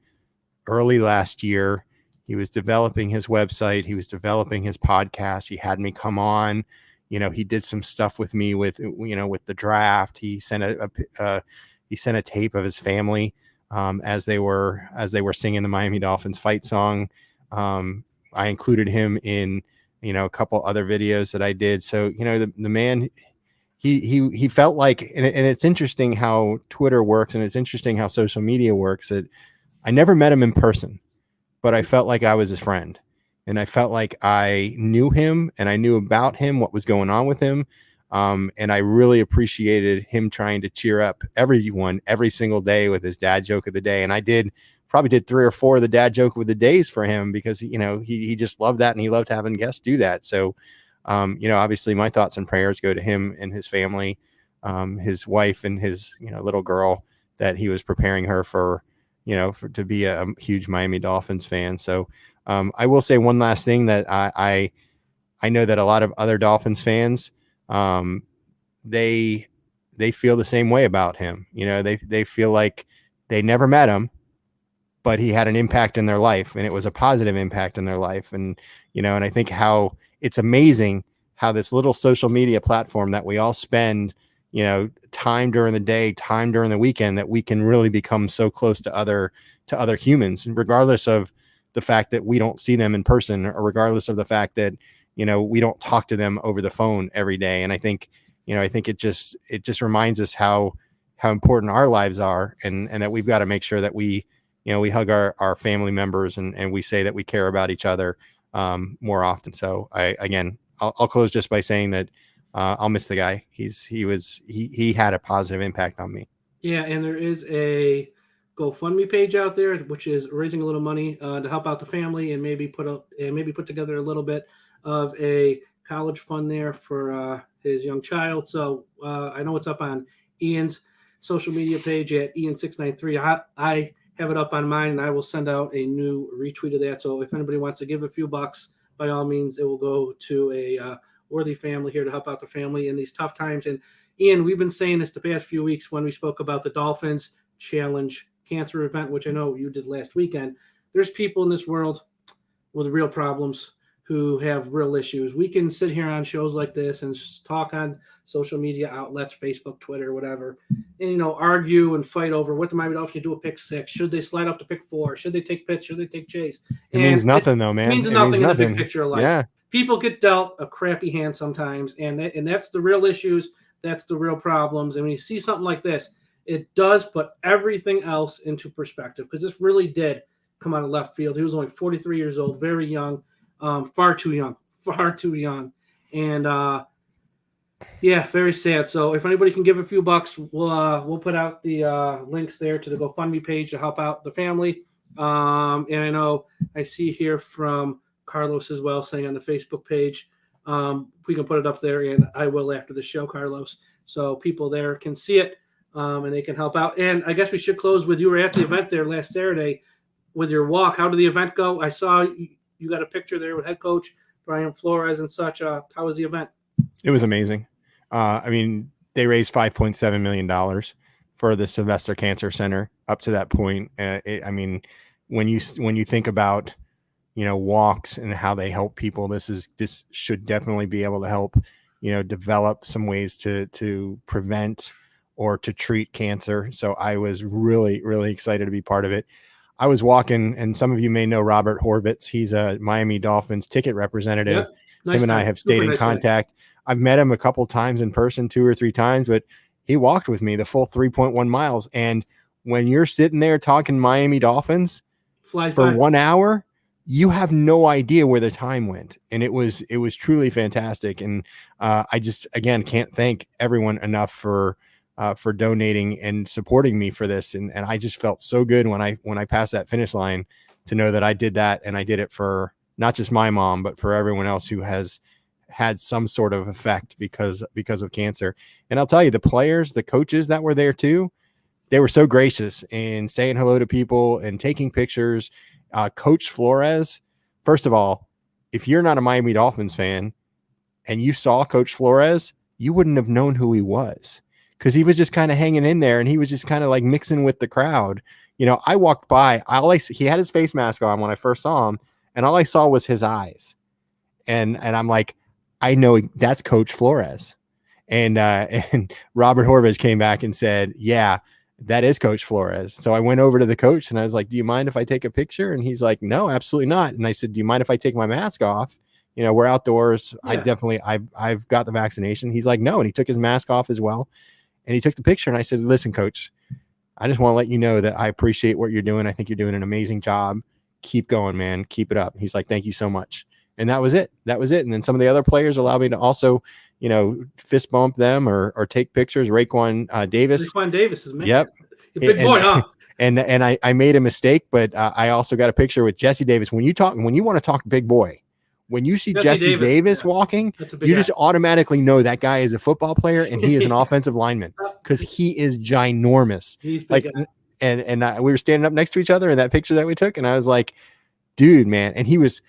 early last year. He was developing his website. He was developing his podcast. He had me come on. He did some stuff with me with the draft. He sent a tape of his family as they were singing the Miami Dolphins fight song. I included him in a couple other videos that I did. So the man, he felt like, and it's interesting how Twitter works, and it's interesting how social media works. That I never met him in person, but I felt like I was his friend, and I felt like I knew him and I knew about him, what was going on with him. And I really appreciated him trying to cheer up everyone every single day with his dad joke of the day. And I probably did 3 or 4 of the dad joke of the days for him because, he just loved that. And he loved having guests do that. So, obviously my thoughts and prayers go to him and his family, his wife and his, little girl that he was preparing her for, to be a huge Miami Dolphins fan. So, I will say one last thing that I know that a lot of other Dolphins fans, they feel the same way about him. They feel like they never met him, but he had an impact in their life, and it was a positive impact in their life. And, and I think how it's amazing how this little social media platform that we all spend, time during the day, time during the weekend, that we can really become so close to other humans, regardless of the fact that we don't see them in person, or regardless of the fact that, we don't talk to them over the phone every day. And I think it just reminds us how important our lives are, and that we've got to make sure that we hug our family members, and we say that we care about each other more often. So I'll close just by saying that I'll miss the guy. He had a positive impact on me. Yeah, and there is a GoFundMe page out there which is raising a little money to help out the family, and maybe put together a little bit of a college fund there for his young child. So I know it's up on Ian's social media page at Ian693. I have it up on mine, and I will send out a new retweet of that. So if anybody wants to give a few bucks, by all means, it will go to a worthy family here to help out the family in these tough times. And Ian, we've been saying this the past few weeks when we spoke about the Dolphins Challenge cancer event, which I know you did last weekend. There's people in this world with real problems who have real issues. We can sit here on shows like this and talk on social media outlets, Facebook, Twitter, whatever, and, argue and fight over what the Miami Dolphins should do a pick 6. Should they slide up to pick 4? Should they take pitch? Should they take chase? It means nothing though, man. It means nothing in the big picture of life. Yeah. People get dealt a crappy hand sometimes, and that's the real issues. That's the real problems. And when you see something like this, it does put everything else into perspective, because this really did come out of left field. He was only 43 years old, very young, far too young. And very sad. So if anybody can give a few bucks, we'll put out the links there to the GoFundMe page to help out the family. And I know I see here from Carlos as well, saying on the Facebook page, we can put it up there, and I will after the show, Carlos, so people there can see it, and they can help out. And I guess we should close with, you were at the event there last Saturday with your walk. How did the event go? I saw you got a picture there with head coach Brian Flores and such. How was the event? It was amazing. They raised $5.7 million for the Sylvester Cancer Center up to that point. When you think about, walks and how they help people, this should definitely be able to help, develop some ways to prevent or to treat cancer. So I was really, really excited to be part of it. I was walking, and some of you may know Robert Horvitz. He's a Miami Dolphins ticket representative. Yep. Nice him and guy. I have stayed in contact. Guy. I've met him a couple times in person, 2 or 3 times, but he walked with me the full 3.1 miles. And when you're sitting there talking Miami Dolphins for 1 hour, you have no idea where the time went. And it was truly fantastic. And I just, again, can't thank everyone enough for donating and supporting me for this. And I just felt so good when I passed that finish line to know that I did that, and I did it for not just my mom, but for everyone else who has had some sort of effect because of cancer. And I'll tell you, the players, the coaches that were there too, they were so gracious in saying hello to people and taking pictures. Coach Flores, first of all, if you're not a Miami Dolphins fan and you saw Coach Flores, you wouldn't have known who he was, because he was just kind of hanging in there, and he was just kind of like mixing with the crowd. I walked by, he had his face mask on when I first saw him, and all I saw was his eyes. And I'm like, I know that's Coach Flores. And Robert Horvitz came back and said, yeah, that is Coach Flores. So I went over to the coach and I was like, do you mind if I take a picture? And he's like, no, absolutely not. And I said, do you mind if I take my mask off? We're outdoors. Yeah. I've got the vaccination. He's like, no. And he took his mask off as well. And he took the picture, and I said, listen, coach, I just want to let you know that I appreciate what you're doing. I think you're doing an amazing job. Keep going, man. Keep it up. He's like, thank you so much. And that was it. And then some of the other players allowed me to also, fist bump them or take pictures. Raekwon Davis. Raekwon Davis is man. Yep. Big boy, huh? And I made a mistake, but I also got a picture with Jesse Davis. When you want to talk big boy, when you see Jesse Davis walking, you just automatically know that guy is a football player and he is an offensive lineman because he is ginormous. He's like, and we were standing up next to each other in that picture that we took, and I was like, dude, man, and he was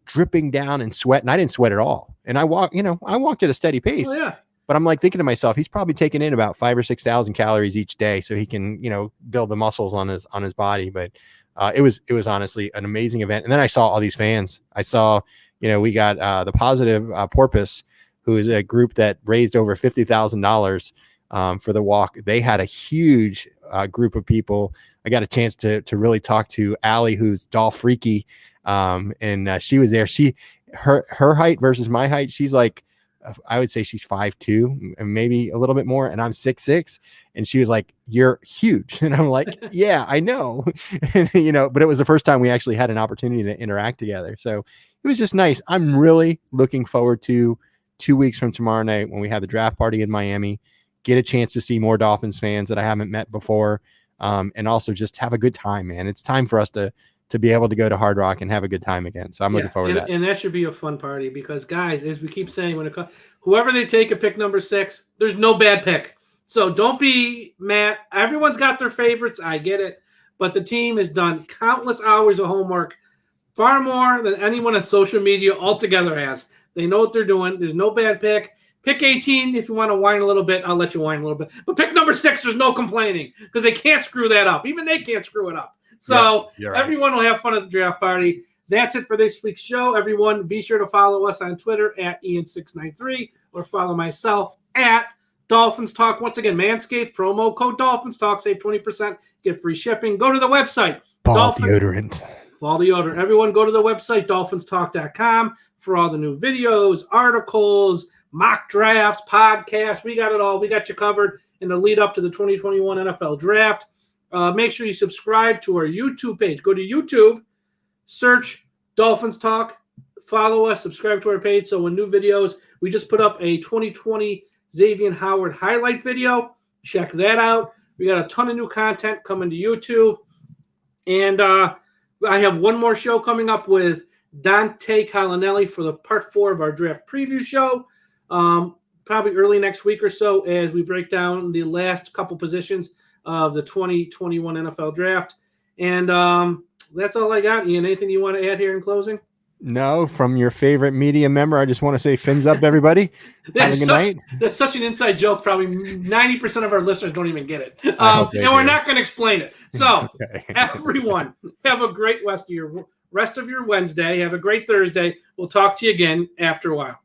dripping down and sweat, and I didn't sweat at all. And I walked at a steady pace. Oh, yeah. But I'm like thinking to myself, he's probably taking in about 5,000 or 6,000 calories each day, so he can, build the muscles on his body. But it was honestly an amazing event. And then I saw all these fans. I saw, we got the Positive Porpoise, who is a group that raised over $50,000 for the walk. They had a huge group of people. I got a chance to really talk to Allie, who's Dolph Freaky, and she was there. Her height versus my height, she's like, I would say she's 5'2", and maybe a little bit more, and I'm 6'6", and she was like, "You're huge," and I'm like, "Yeah, I know," and, but it was the first time we actually had an opportunity to interact together, so it was just nice. I'm really looking forward to 2 weeks from tomorrow night when we have the draft party in Miami, get a chance to see more Dolphins fans that I haven't met before, and also just have a good time, man. It's time for us to be able to go to Hard Rock and have a good time again. So I'm looking forward to that. And that should be a fun party because, guys, as we keep saying, whoever they take at pick number 6, there's no bad pick. So don't be mad. Everyone's got their favorites. I get it. But the team has done countless hours of homework, far more than anyone on social media altogether has. They know what they're doing. There's no bad pick. Pick 18 if you want to whine a little bit. I'll let you whine a little bit. But pick number 6, there's no complaining because they can't screw that up. Even they can't screw it up. So right. Everyone will have fun at the draft party. That's it for this week's show. Everyone, be sure to follow us on Twitter at Ian693 or follow myself at DolphinsTalk. Once again, Manscaped, promo code DolphinsTalk, save 20%, get free shipping. Go to the website. Ball deodorant. Everyone go to the website, DolphinsTalk.com for all the new videos, articles, mock drafts, podcasts. We got it all. We got you covered in the lead up to the 2021 NFL Draft. Make sure you subscribe to our YouTube page. Go to YouTube, search Dolphins Talk, follow us, subscribe to our page. So when new videos, we just put up a 2020 Xavier Howard highlight video. Check that out. We got a ton of new content coming to YouTube. And I have one more show coming up with Dante Colinelli for the part 4 of our draft preview show. Probably early next week or so as we break down the last couple positions of the 2021 NFL Draft. And that's all I got. Ian, anything you want to add here in closing? No, from your favorite media member, I just want to say fins up, everybody. Have a good night. That's such an inside joke. Probably 90% of our listeners don't even get it. And we're not going to explain it. So everyone, have a great rest of your Wednesday. Have a great Thursday. We'll talk to you again after a while.